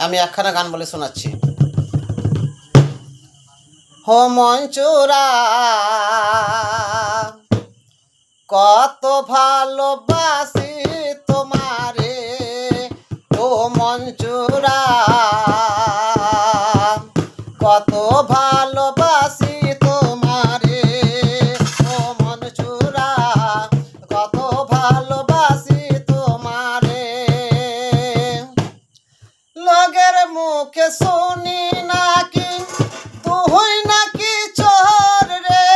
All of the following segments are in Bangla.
আমি একখানা গান বলে শোনাচ্ছি। হো মঞ্চুরা কত ভালোবাসি তোমারে, ও মঞ্চুরা কত ভালোবাসি তোমারে, ও মঞ্চুরা কত ভালোবাসি তোমারে। লগের মুখে শুনি নাকি তুই নাকি চোর রে,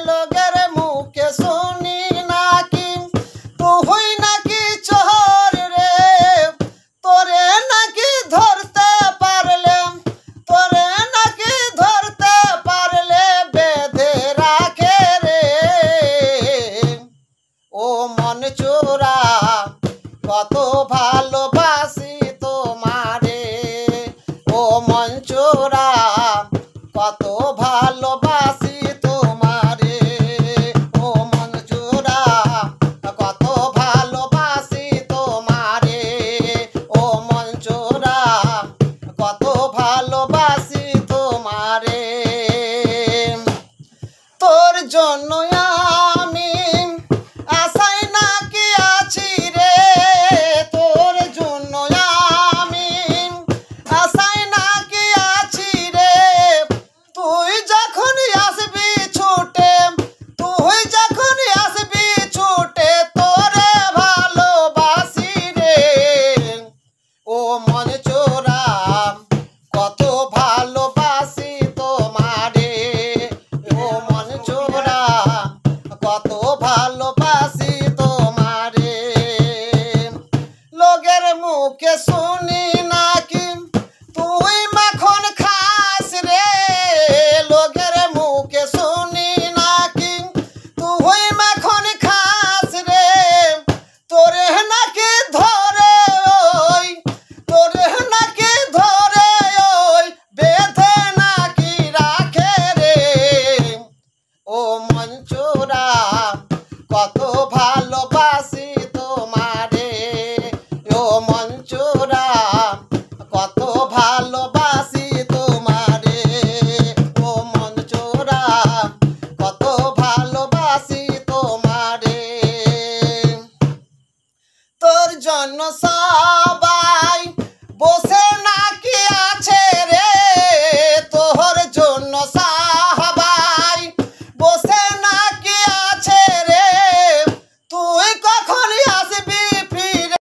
লগের মুখে শুনি নাকি তুই নাকি চোর রে, তোরে নাকি ধরতে পারলে, তোরে নাকি ধরতে পারলে বেঁধে রাখে রে, ও মন চোরা কত ভালোবাসি তোমারে, ও মন চোরা কত ভালোবাসি তোমারে, ও মন চোরা কত ভালোবাসি তোমারে, ও মন চোরা কত ভালোবাসি তোমারে। তোর জন্য আমি আশায় নাকি আছি রে, তোর জন্য আমি আশায় নাকি আছি রে, তুই যখন আসবি ছুটে, তুই যখন আসবি ছুটে তোরে ভালোবাসি রে, ও মন চোরা কত ভালোবাসি তোমারে, ও মন চোরা কত ভালোবাসি তোমারে। লোকের মুখে শুনি নাকি তুই মাখন খাস রে, লোকের মুখে শুনি নাকি তুই মাখন খাস রে, তোরে নাকি ধরে ওই, তোরে নাকি ধরে ওই বেঁধে নাকি রাখে রে, ও মন চোরা কত ভালোবাসি তোমারে, ও মন চোরা কত ভালোবাসি তোমারে, ও মন চোরা কত ভালোবাসি তোমারে। তোর জন্য সবাই বসে